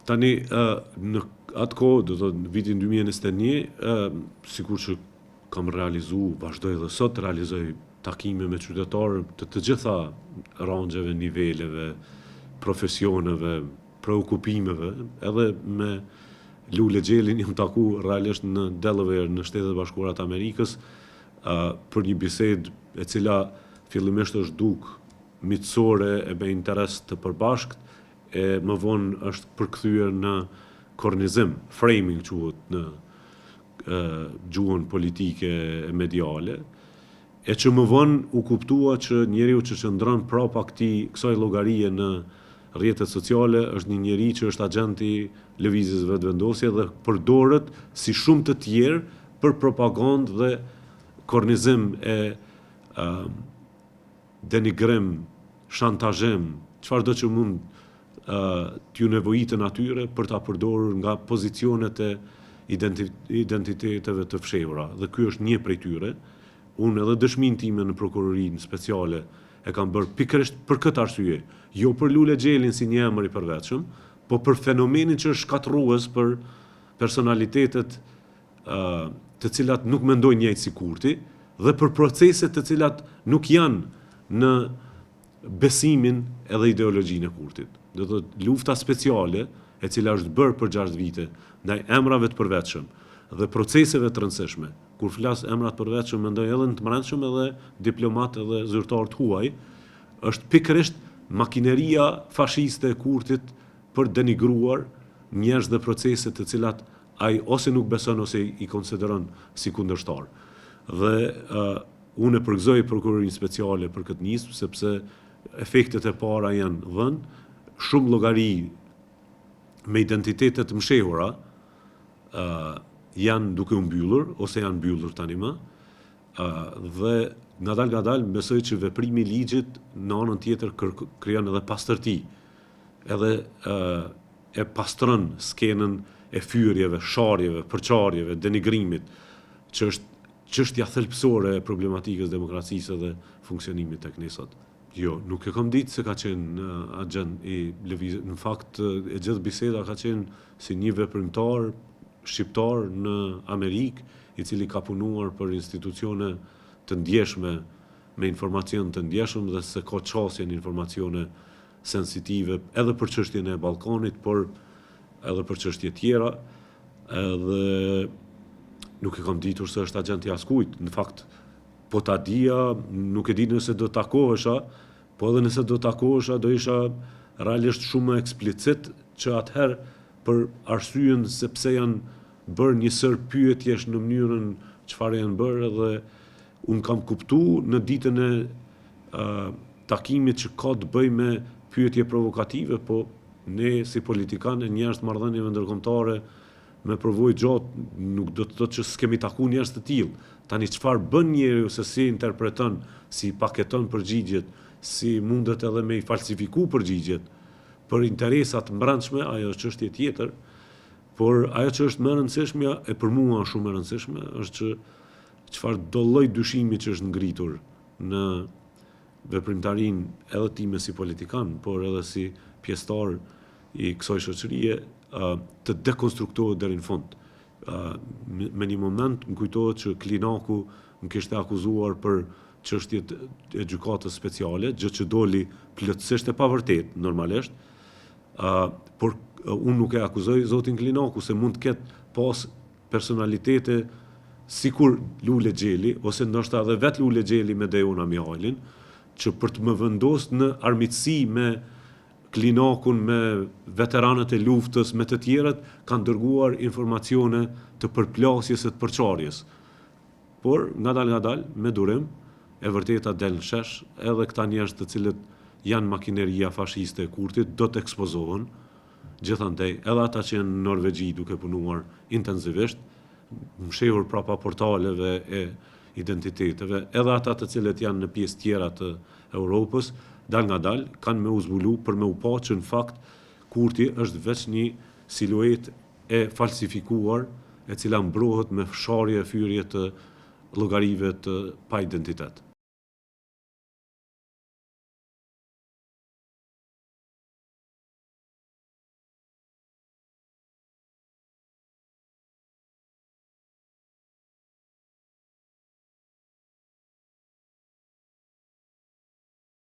Tani, në atë kohë, do të në vitin 2021, sikur që kam vazhdoj dhe sot, realizoj takime me qytetarë të gjitha rangjeve, niveleve, profesioneve, preokupimeve, edhe me Lule Xhelin jam taku realisht në Delaware, në Shtetet e Bashkuara të Amerikës, për një bisedë e cila fillimisht është duk miqësore e me interes të përbashkët, e më vonë është përkthyer në kornizim, framing quhet në gjuhën politike e mediale, e që më vonë u kuptua që njeriu që qëndron prapa kësaj llogarie në rrjetet sociale është një njeri që është agenti lëvizjes vetëvendosje dhe përdoret si shumë të tjerë për propagandë dhe kornizim e denigrim, shantazhim, çfarëdo që mund t'ju nevojitën atyre për ta përdorur nga pozicionet e identiteteve të fshehura. Dhe ky është një prej tyre. Unë edhe dëshminë time në prokurorinë speciale e kam bërë pikërisht për këtë arsye, jo për Lule Xhelin si një emër i përvetshëm, po për fenomenin që është shkatërrues për personalitetet të cilat nuk mendojnë njëjtë si Kurti dhe për proceset të cilat nuk janë në besimin edhe ideologjinë e Kurtit. Do të thotë lufta speciale e cila është bërë për 6 vite ndaj emrave të përvetshëm dhe proceseve të rëndësishme. Kur flas emra të përvetshëm mendoj edhe në të brendshëm edhe diplomat edhe zyrtar të huaj, është pikërisht makineria fashiste e Kurtit për denigruar njerëz dhe procese të cilat ai ose nuk beson ose i konsideron si kundërshtar. Dhe unë e përgëzoj prokurorinë speciale për këtë nismë sepse efektet e para janë dhënë, shumë llogari me identitete të mshehura janë duke u mbyllur ose janë mbyllur tani më, dhe ngadal besoj që veprimi i ligjit në anën tjetër krijon edhe pastërti, edhe e pastron skenën e fyrjeve, sharjeve, përçarjeve, denigrimit, që është çështja thelbësore e problematikës demokracisë dhe funksionimit tek ne sot. Jo, nuk e kam ditë se ka qenë agent i lëvizjes. Në fakt, e gjithë biseda ka qenë si një veprimtar shqiptar në Amerikë, i cili ka punuar për institucione të ndjeshme, me informacion të ndjeshëm dhe se ka çasje në informacione sensitive, edhe për çështjen e Ballkanit, por edhe për çështje tjera, edhe nuk e kam ditur se është agent i askujt. Në fakt, po ta dija, nuk e di nëse do takohesha, po edhe nëse do takohesha, do isha realisht shumë më eksplicit që atëherë për arsyeën sepse janë bërë një sër pyetjesh në mënyrën çfarë janë bërë dhe unë kam kuptuar në ditën e takimit që ka të bëjë me pyetje provokative, po ne si politikanë njerëz të marrëdhënieve ndërkombëtare me përvojë gjatë nuk do të thotë që s'kemi takuar njerëz të tillë. Tani çfarë bën njeriu se si interpreton, si paketon përgjigjet, si mundet edhe me i falsifiku përgjigjet për interesat mbrëmshme, ajo është çështje tjetër, por ajo që është më e rëndësishme e për mua shumë e rëndësishme është që çfarë do lloj dyshimi që është ngritur në veprimtarinë edhe time si politikan, por edhe si pjesëtar i kësaj shoqërie, të dekonstruktohet deri në fund. Me një moment më kujtohet që Klinaku më kishte akuzuar për çështjet e gjykatës speciale, gjë që doli plotësisht e pavërtetë normalisht, por unë nuk e akuzoj zotin Klinaku se mund të ketë pas personalitete sikur Lule Xheli, ose ndoshta edhe vet Lule Xheli me Dejon Amjalin, që për të më vendosur në armiqësi me Klinakun, me veteranët e luftës, me të tjerët, kanë dërguar informacione të përplasjes e të përçarjes. Por, ngadal, me durim, e vërteta del në shesh, edhe këta njerëz të cilët janë makineria fashiste e Kurtit, do të ekspozohen, gjithandej, edhe ata që janë në Norvegji duke punuar intensivisht, mshehur prapa portaleve e identiteteve, edhe ata të cilët janë në pjesë tjera të Europës, dal ngadal, kanë me u zbulu për me u pa që në fakt Kurti është veç një siluet e falsifikuar, e cila mbrohet me fsharje e fyrje të llogarive të pa identitet.